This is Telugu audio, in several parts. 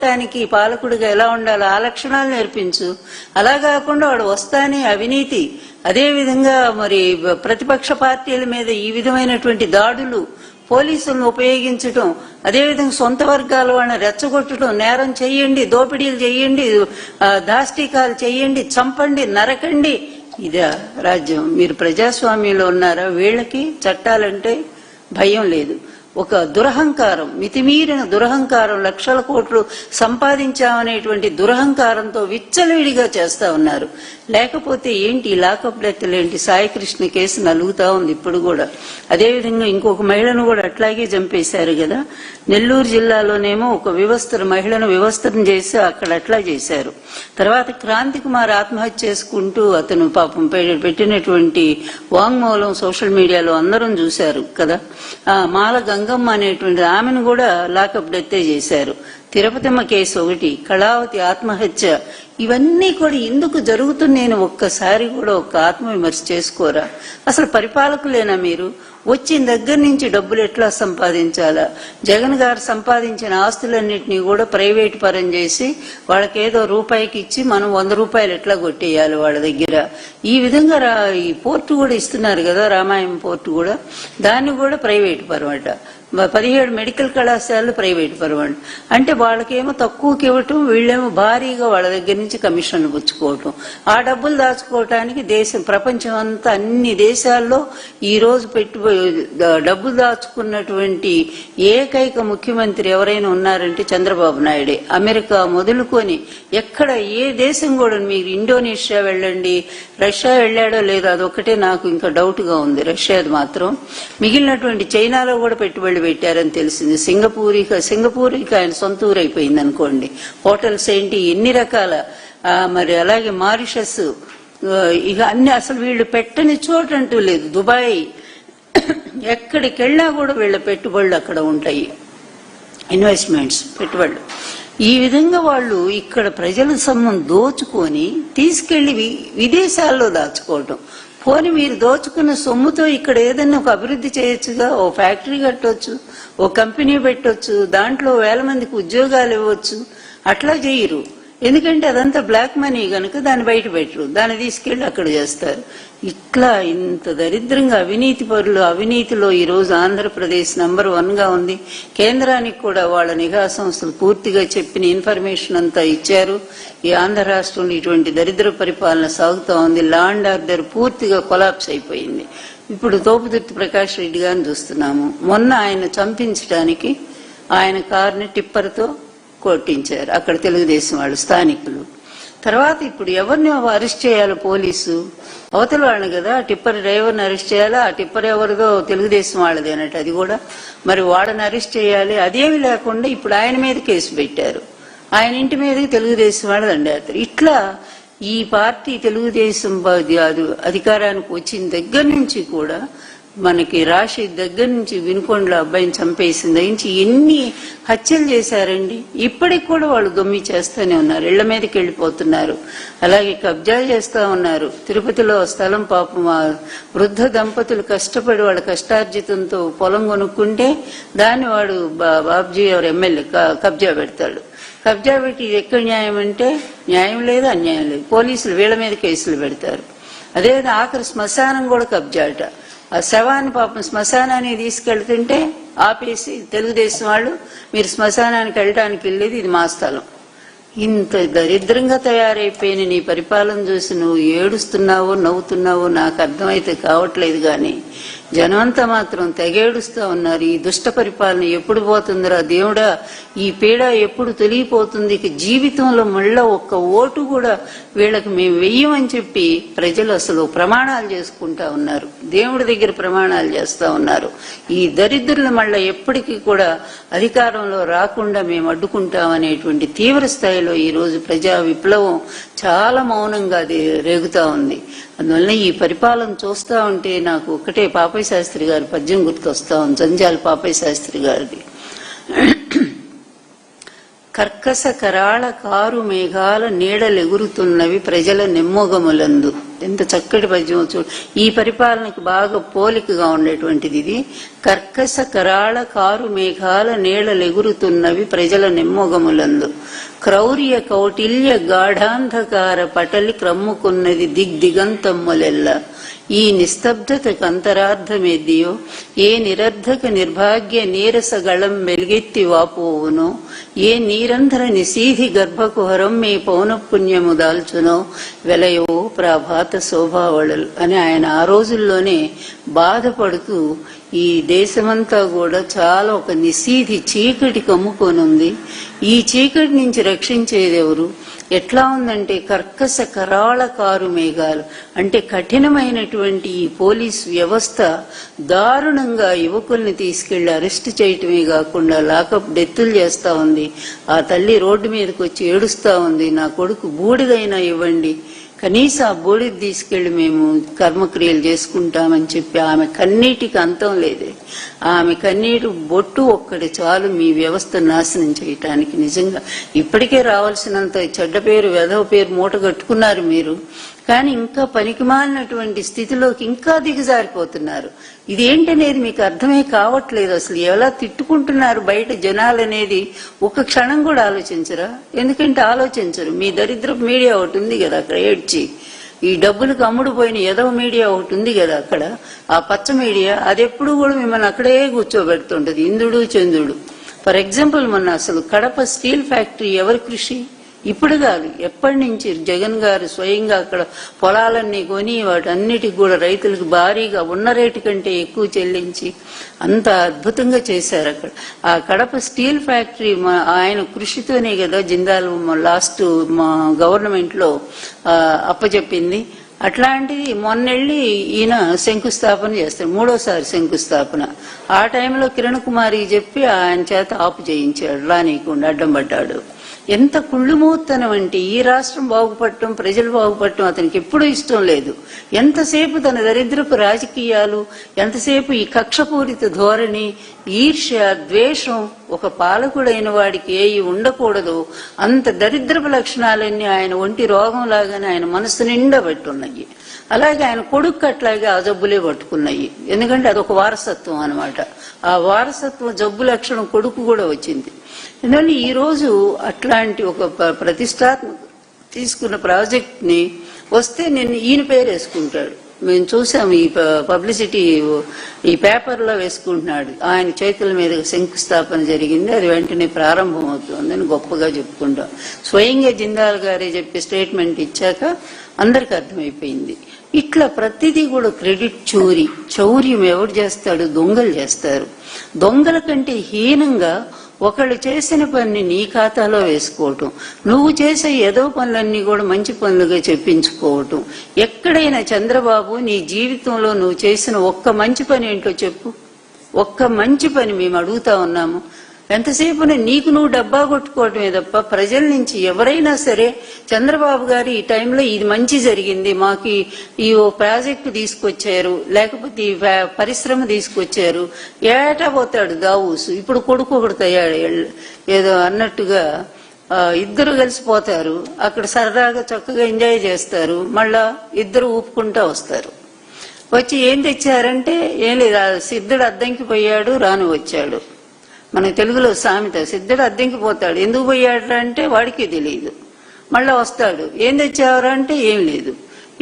దానికి పాలకుడిగా ఎలా ఉండాలో ఆ లక్షణాలు నేర్పించు. అలా కాకుండా వాడు వస్తానే అవినీతి, అదే విధంగా మరి ప్రతిపక్ష పార్టీల మీద ఈ విధమైనటువంటి దాడులు, పోలీసులను ఉపయోగించడం, అదేవిధంగా సొంత వర్గాల వాళ్ళని రెచ్చగొట్టడం, నేరం చెయ్యండి, దోపిడీలు చెయ్యండి, దాష్టీకాలు చెయ్యండి, చంపండి, నరకండి. ఇదే రాజ్యం? మీరు ప్రజాస్వామ్యంలో ఉన్నారా? వీళ్ళకి చట్టాలంటే భయం లేదు. ఒక దురహంకారం, మితిమీరిన దురహంకారం, లక్షల కోట్లు సంపాదించామనేటువంటి దురహంకారంతో విచ్చలవిడిగా చేస్తా ఉన్నారు. లేకపోతే ఏంటి లాకప్ డెత్తులేంటి? సాయికృష్ణ కేసు నలుగుతా ఉంది ఇప్పుడు కూడా. అదేవిధంగా ఇంకొక మహిళను కూడా అట్లాగే చంపేశారు కదా. నెల్లూరు జిల్లాలోనేమో ఒక మహిళను వివస్త్రం చేసి అక్కడ అట్లా చేశారు. తర్వాత క్రాంతి కుమార్ ఆత్మహత్య చేసుకుంటూ అతను పాపం పెట్టినటువంటి వాంగ్మూలం సోషల్ మీడియాలో అందరం చూశారు కదా. మాల గంగమ్మ అనేటువంటి ఆమెను కూడా లాకప్ డెత్తే చేశారు. తిరుపతమ్మ కేసు ఒకటి, కళావతి ఆత్మహత్య, ఇవన్నీ కూడా ఎందుకు జరుగుతున్నాయని ఒక్కసారి కూడా ఒక ఆత్మవిమర్శ చేసుకోరా? అసలు పరిపాలకులేనా మీరు? వచ్చిన దగ్గర నుంచి డబ్బులు ఎట్లా సంపాదించాలా? జగన్ గారు సంపాదించిన ఆస్తులన్నింటినీ కూడా ప్రైవేట్ పరం చేసి వాళ్ళకేదో రూపాయికి ఇచ్చి మనం 100 రూపాయలు ఎట్లా కొట్టేయాలి వాళ్ళ దగ్గర. ఈ విధంగా ఈ పోర్టు కూడా ఇస్తున్నారు కదా, రామాయణం పోర్టు కూడా, దాన్ని కూడా ప్రైవేట్ పరం అట. 17 మెడికల్ కళాశాలలు ప్రైవేట్ పరం అంటే వాళ్ళకేమో తక్కువకి ఇవ్వటం, వీళ్ళేమో భారీగా వాళ్ళ దగ్గర నుంచి కమిషన్లు పుచ్చుకోవటం. ఆ డబ్బులు దాచుకోవటానికి ప్రపంచం అంతా అన్ని దేశాల్లో ఈ రోజు డబ్బులు దాచుకున్నటువంటి ఏకైక ముఖ్యమంత్రి ఎవరైనా ఉన్నారంటే చంద్రబాబు నాయుడే. అమెరికా మొదలుకొని ఎక్కడ ఏ దేశం కూడా, మీరు ఇండోనేషియా వెళ్ళండి, రష్యా వెళ్ళాడో లేదో అదొక్కటే నాకు ఇంకా డౌట్ గా ఉంది, రష్యాది మాత్రం. మిగిలినటువంటి చైనాలో కూడా పెట్టుబడి పెట్టారని తెలిసింది. సింగపూర్కి ఆయన సొంత ఊరు అయిపోయింది అనుకోండి. హోటల్స్ ఏంటి, ఎన్ని రకాల, మరి అలాగే మారిషస్, ఇక అన్ని, అసలు వీళ్ళు పెట్టని చోటు అంటూ లేదు. దుబాయ్, ఎక్కడికి వెళ్ళినా కూడా వీళ్ళ పెట్టుబడులు అక్కడ ఉంటాయి, ఇన్వెస్ట్మెంట్స్, పెట్టుబడులు. ఈ విధంగా వాళ్ళు ఇక్కడ ప్రజల సొమ్మును దోచుకొని తీసుకెళ్లి విదేశాల్లో దాచుకోవటం. పోనీ మీరు దోచుకున్న సొమ్ముతో ఇక్కడ ఏదైనా ఒక అభివృద్ధి చేయొచ్చుగా, ఓ ఫ్యాక్టరీ కట్టొచ్చు, ఓ కంపెనీ పెట్టొచ్చు, దాంట్లో 1000 మందికి ఉద్యోగాలు ఇవ్వచ్చు. అట్లా చేయరు, ఎందుకంటే అదంతా బ్లాక్ మనీ కనుక దాన్ని బయట పెట్టరు, దాన్ని తీసుకెళ్లి అక్కడ చేస్తారు. ఇట్లా ఇంత దరిద్రంగా అవినీతి పరులు, అవినీతిలో ఈ రోజు ఆంధ్రప్రదేశ్ నంబర్ 1 గా ఉంది. కేంద్రానికి కూడా వాళ్ళ నిఘా సంస్థలు పూర్తిగా చెప్పిన ఇన్ఫర్మేషన్ అంతా ఇచ్చారు. ఈ ఆంధ్ర రాష్ట్రంలో ఇటువంటి దరిద్ర పరిపాలన సాగుతా ఉంది. లా అండ్ ఆర్డర్ పూర్తిగా కొలాప్స్ అయిపోయింది. ఇప్పుడు తోపుదుర్తి ప్రకాష్ రెడ్డి గారిని చూస్తున్నాము. మొన్న ఆయన చంపించడానికి ఆయన కారుని టిప్పర్తో కొట్టించారు అక్కడ తెలుగుదేశం వాళ్ళు, స్థానికులు. తర్వాత ఇప్పుడు ఎవరిని అరెస్ట్ చేయాలి పోలీసు? అవతల వాళ్ళని కదా, టిప్పర్ డ్రైవర్ని అరెస్ట్ చేయాలా? ఆ టిప్పర్ ఎవరిదో తెలుగుదేశం వాళ్ళది అన్నట్టు, అది కూడా మరి వాడని అరెస్ట్ చేయాలి. అదేమి లేకుండా ఇప్పుడు ఆయన మీద కేసు పెట్టారు, ఆయన ఇంటి మీదకి తెలుగుదేశం వాళ్ళు దండేస్తారు. ఇట్లా ఈ పార్టీ తెలుగుదేశం అధికారానికి వచ్చిన దగ్గర నుంచి కూడా మనకి రాషిద్ దగ్గర నుంచి వినుకొండల అబ్బాయిని చంపేసిన దగ్గర నుంచి ఎన్ని హత్యలు చేశారండి. ఇప్పటికి కూడా వాళ్ళు దొమ్మి చేస్తూనే ఉన్నారు, ఇళ్ల మీదకి వెళ్ళిపోతున్నారు, అలాగే కబ్జా చేస్తా ఉన్నారు. తిరుపతిలో స్థలం పాపం వృద్ధ దంపతులు కష్టపడి వాళ్ళ కష్టార్జితంతో పొలం కొనుక్కుంటే దాన్ని వాడు బాబ్జీ ఎవరు ఎమ్మెల్యే కబ్జా పెడతాడు. కబ్జా పెట్టి ఇది ఎక్కడ న్యాయం అంటే న్యాయం లేదు, అన్యాయం లేదు. పోలీసులు వీళ్ళ మీద కేసులు పెడతారు. అదేవిధంగా ఆఖరి శ్మశానం కూడా కబ్జా అట. ఆ శవాన్ని పాపం శ్మశానాన్ని తీసుకెళ్తుంటే ఆపేసి తెలుగుదేశం వాళ్ళు, మీరు శ్మశానానికి వెళ్ళటానికి వెళ్ళేది, ఇది మా స్థలం. ఇంత దరిద్రంగా తయారైపోయిన నీ పరిపాలన చూసి నువ్వు ఏడుస్తున్నావో నవ్వుతున్నావో నాకు అర్థమైతే కావట్లేదు. కానీ జనమంతా మాత్రం తెగేడుస్తా ఉన్నారు. ఈ దుష్ట పరిపాలన ఎప్పుడు పోతుందిరా దేవుడా, ఈ పీడ ఎప్పుడు తొలిగిపోతుంది, జీవితంలో మళ్ళా ఒక్క ఓటు కూడా వీళ్ళకి మేము వెయ్యమని చెప్పి ప్రజలు అసలు ప్రమాణాలు చేసుకుంటా ఉన్నారు, దేవుడి దగ్గర ప్రమాణాలు చేస్తా ఉన్నారు. ఈ దరిద్రులు మళ్ళా ఎప్పటికీ కూడా అధికారంలో రాకుండా మేము అడ్డుకుంటామనేటువంటి తీవ్ర స్థాయిలో ఈ రోజు ప్రజా విప్లవం చాలా మౌనంగా అది రేగుతా ఉంది. అందువల్ల ఈ పరిపాలన చూస్తా ఉంటే నాకు ఒకటే పాపయ్య శాస్త్రి గారి పద్యం గుర్తొస్తా ఉంది, జంజాల పాపయ్య శాస్త్రి గారిది. కర్కశ కరాళ కారు మేఘాల నీడలెగురుతున్నవి ప్రజల నెమ్మొగములందు. ఎంత చక్కటి పద్యం చూడు. ఈ పరిపాలనకు బాగా పోలికగా ఉండేటువంటిది ఇది. కర్కశ కరాళ కారు మేఘాల నీడలెగురుతున్నవి ప్రజల నెమ్మొగములందు, క్రౌర్య కౌటిల్య గాఢాంధకార పటలి క్రమ్ముకున్నది దిగ్దిగంతమ్ములెల్ల. ఈ నిస్తబ్దతకు అంతరార్థమేదియో, ఏ నిరర్ధక నిర్భాగ్య నీరసగళం వెలుగెత్తి వాపోవునో, ఏ నీరంధ్ర నిశీధి గర్భకుహరం మీ పౌనఃపుణ్యము దాల్చునో వెలయో ప్రభాత శోభావళలు అని ఆయన ఆ రోజుల్లోనే బాధపడుతూ ఈ దేశమంతా కూడా చాలా ఒక నిశీధి చీకటి కమ్ముకొనుంది. ఈ చీకటి నుంచి రక్షించేది ఎవరు? ఎట్లా ఉందంటే కర్కశ కరాళ కారు మేఘాలు అంటే కఠినమైనటువంటి ఈ పోలీస్ వ్యవస్థ దారుణంగా యువకుల్ని తీసుకెళ్లి అరెస్ట్ చేయటమే కాకుండా లాకప్ డెత్తులు చేస్తా ఉంది. ఆ తల్లి రోడ్డు మీదకి వచ్చి ఏడుస్తా ఉంది, నా కొడుకు బూడిదైనా ఇవ్వండి, కనీసం ఆ బూడిద తీసుకెళ్లి మేము కర్మక్రియలు చేసుకుంటామని చెప్పి ఆమె కన్నీటికి అంతం లేదే. ఆమె కన్నీరు బొట్టు ఒక్కటి చాలు మీ వ్యవస్థ నాశనం చేయటానికి. నిజంగా ఇప్పటికే రావాల్సినంత చెడ్డ పేరు, వెధవ పేరు మూట కట్టుకున్నారు మీరు, కానీ ఇంకా పనికిమాలినటువంటి స్థితిలోకి ఇంకా దిగజారిపోతున్నారు. ఇదేంటనేది మీకు అర్థమే కావట్లేదు. అసలు ఎలా తిట్టుకుంటున్నారు బయట జనాలు అనేది ఒక క్షణం కూడా ఆలోచించరా? ఎందుకంటే ఆలోచించరు. మీ దరిద్రపు మీడియా ఒకటి ఉంది కదా అక్కడ ఏడ్చి, ఈ డబ్బులకు అమ్ముడు పోయిన ఎదవ మీడియా ఒకటి ఉంది కదా అక్కడ, ఆ పచ్చ మీడియా, అది ఎప్పుడు కూడా మిమ్మల్ని అక్కడే కూర్చోబెడుతుంటది, ఇంద్రుడు చంద్రుడు. ఫర్ ఎగ్జాంపుల్ మొన్న అసలు కడప స్టీల్ ఫ్యాక్టరీ ఎవరి కృషి? ఇప్పుడు కాదు, ఎప్పటి నుంచి జగన్ గారు స్వయంగా అక్కడ పొలాలన్నీ కొని వాటన్నిటికి కూడా రైతులకు భారీగా ఉన్న రేటు కంటే ఎక్కువ చెల్లించి అంత అద్భుతంగా చేశారు అక్కడ. ఆ కడప స్టీల్ ఫ్యాక్టరీ ఆయన కృషితోనే కదా జిందాల్ లాస్ట్ మా గవర్నమెంట్ లో అప్పచెప్పింది. అట్లాంటిది మొన్నెళ్ళి ఈయన శంకుస్థాపన చేస్తాడు, మూడోసారి శంకుస్థాపన. ఆ టైంలో కిరణ్ కుమార్కి చెప్పి ఆయన చేత ఆపు చేయించాడు, రానీయకుండా అడ్డం పడ్డాడు. ఎంత కుళ్ళుమూతనం అంటే ఈ రాష్ట్రం బాగుపడటం, ప్రజలు బాగుపడటం అతనికి ఎప్పుడూ ఇష్టం లేదు. ఎంతసేపు తన దరిద్రపు రాజకీయాలు, ఎంతసేపు ఈ కక్షపూరిత ధోరణి, ఈర్ష్య, ద్వేషం, ఒక పాలకుడైన వాడికి ఏవి ఉండకూడదు అంత దరిద్రపు లక్షణాలన్నీ ఆయన ఒంటి రోగంలాగానే ఆయన మనసు నిండా పెట్టున్నాయి. అలాగే ఆయన కొడుకు అట్లాగే ఆ జబ్బులే పట్టుకున్నాయి. ఎందుకంటే అదొక వారసత్వం అనమాట. ఆ వారసత్వం జబ్బు లక్షణం కొడుకు కూడా వచ్చింది. ఎందుకంటే ఈ రోజు అట్లాంటి ఒక ప్రతిష్టాత్మక తీసుకున్న ప్రాజెక్ట్ ని వస్తే నేను ఈయన పేరు వేసుకుంటాడు. మేము చూసాము ఈ పబ్లిసిటీ ఈ పేపర్లో వేసుకుంటున్నాడు. ఆయన చేతుల మీద శంకుస్థాపన జరిగింది, అది వెంటనే ప్రారంభం అవుతుందని గొప్పగా చెప్పుకుంటాం. స్వయంగా జిందాల్ గారే చెప్పి స్టేట్మెంట్ ఇచ్చాక అందరికి అర్థమైపోయింది. ఇట్లా ప్రతిదీ కూడా క్రెడిట్ చౌర్యం ఎవరు చేస్తాడు? దొంగలు చేస్తారు. దొంగల కంటే హీనంగా ఒకళ్ళు చేసిన పని నీ ఖాతాలో వేసుకోవటం, నువ్వు చేసే ఏదో పనులన్నీ కూడా మంచి పనులుగా చెప్పించుకోవటం. ఎక్కడైనా చంద్రబాబు నీ జీవితంలో నువ్వు చేసిన ఒక్క మంచి పని ఏంటో చెప్పు. ఒక్క మంచి పని మేము అడుగుతా ఉన్నాము. ఎంతసేపు నీకు నువ్వు డబ్బా కొట్టుకోవటమే తప్ప ప్రజల నుంచి ఎవరైనా సరే చంద్రబాబు గారు ఈ టైంలో ఇది మంచి జరిగింది, మాకు ఈ ప్రాజెక్టు తీసుకొచ్చారు, లేకపోతే ఈ పరిశ్రమ తీసుకొచ్చారు, ఏటా పోతాడు దావూసు. ఇప్పుడు కొడుకు ఒకడు తయాడు ఏదో అన్నట్టుగా, ఇద్దరు కలిసిపోతారు అక్కడ, సరదాగా చక్కగా ఎంజాయ్ చేస్తారు, మళ్ళా ఇద్దరు ఊపుకుంటా వస్తారు. వచ్చి ఏం తెచ్చారంటే ఏం లేదు, సిద్ధుడు అద్దంకి పోయాడు రాను వచ్చాడు. మన తెలుగులో సామెత, సిద్ధుడు అద్దెంకి పోతాడు, ఎందుకు పోయాడు అంటే వాడికి తెలియదు, మళ్ళా వస్తాడు, ఏం తెచ్చావరా అంటే ఏం లేదు.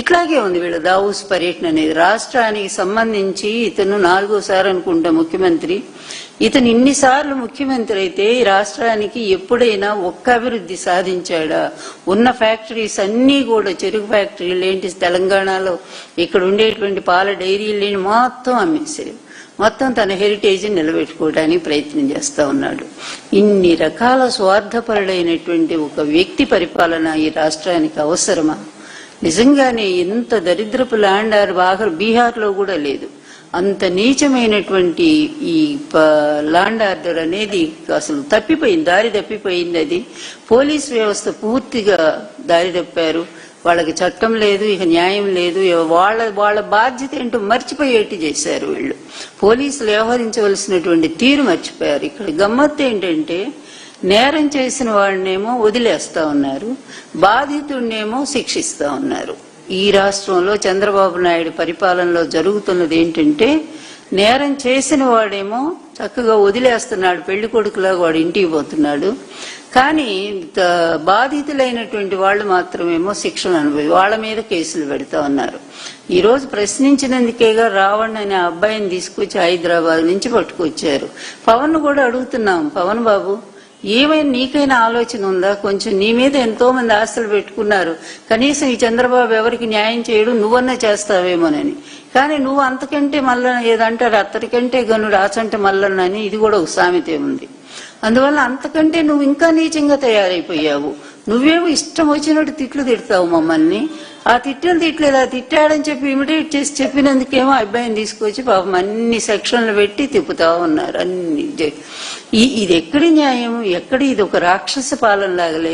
ఇట్లాగే ఉంది వీళ్ళ దావూస్ పర్యటన అనేది. రాష్ట్రానికి సంబంధించి ఇతను 4వ అనుకుంటా ముఖ్యమంత్రి. ఇతను ఇన్నిసార్లు ముఖ్యమంత్రి అయితే ఈ రాష్ట్రానికి ఎప్పుడైనా ఒక్క అభివృద్ధి సాధించాడా? ఉన్న ఫ్యాక్టరీస్ అన్నీ కూడా, చెరుకు ఫ్యాక్టరీలు ఏంటి తెలంగాణలో, ఇక్కడ ఉండేటువంటి పాల డైరీలని మొత్తం అమ్మేశారు. మొత్తం తన హెరిటేజ్ని నిలబెట్టుకోవడానికి ప్రయత్నం చేస్తా ఉన్నాడు. ఇన్ని రకాల స్వార్థపరుడైనటువంటి ఒక వ్యక్తి పరిపాలన ఈ రాష్ట్రానికి అవసరమా? నిజంగానే ఎంత దరిద్రపు ల్యాండ్ బీహార్లో కూడా లేదు. అంత నీచమైనటువంటి ఈ ల్యాండ్ ఆర్డర్ అనేది అసలు తప్పిపోయింది, దారి తప్పిపోయింది. అది పోలీస్ వ్యవస్థ పూర్తిగా దారి తప్పారు. వాళ్ళకి చట్టం లేదు, ఇక న్యాయం లేదు. వాళ్ళ బాధ్యత ఏంటో మర్చిపోయేట్టు చేశారు వీళ్ళు. పోలీసులు వ్యవహరించవలసినటువంటి తీరు మర్చిపోయారు. ఇక్కడ గమ్మత్తు ఏంటంటే నేరం చేసిన వాడినేమో వదిలేస్తా ఉన్నారు, బాధితుడినేమో శిక్షిస్తా ఉన్నారు. ఈ రాష్ట్రంలో చంద్రబాబు నాయుడు పరిపాలనలో జరుగుతున్నది ఏంటంటే, నేరం చేసిన వాడేమో చక్కగా వదిలేస్తున్నాడు, పెళ్లి కొడుకులాగా వాడు ఇంటికి పోతున్నాడు. కానీ బాధితులైనటువంటి వాళ్ళు మాత్రమేమో శిక్షలు అనుభవి వాళ్ళ మీద కేసులు పెడతా ఉన్నారు. ఈ రోజు ప్రశ్నించినందుకేగా రావణ్ అనే అబ్బాయిని తీసుకొచ్చి హైదరాబాద్ నుంచి పట్టుకొచ్చారు. పవన్ కూడా అడుగుతున్నాం, పవన్ బాబు ఏమైనా నీకైనా ఆలోచన ఉందా? కొంచెం నీ మీద ఎంతో మంది ఆశలు పెట్టుకున్నారు, కనీసం ఈ చంద్రబాబు ఎవరికి న్యాయం చేయడు, నువ్వన్నా చేస్తావేమోనని. కానీ నువ్వు అంతకంటే మల్ల ఏదంటారు, అత్తడికంటే గనుడు ఆచంటే మల్లన్న అని ఇది కూడా ఒక సామెతే ఉంది. అందువల్ల అంతకంటే నువ్వు ఇంకా నీచంగా తయారైపోయావు. నువ్వేమో ఇష్టం వచ్చినట్టు తిట్లు తిడతావు మమ్మల్ని. ఆ తిట్లు ఇలా తిట్టాడని చెప్పి ఇమిటేట్ చేసి చెప్పినందుకేమో అబ్బాయిని తీసుకొచ్చి పాపం అన్ని సెక్షన్లు పెట్టి తిప్పుతా ఉన్నారు అన్ని. ఇది ఎక్కడి న్యాయం? ఎక్కడి ఇది ఒక రాక్షస పాలన లాగా లేదు.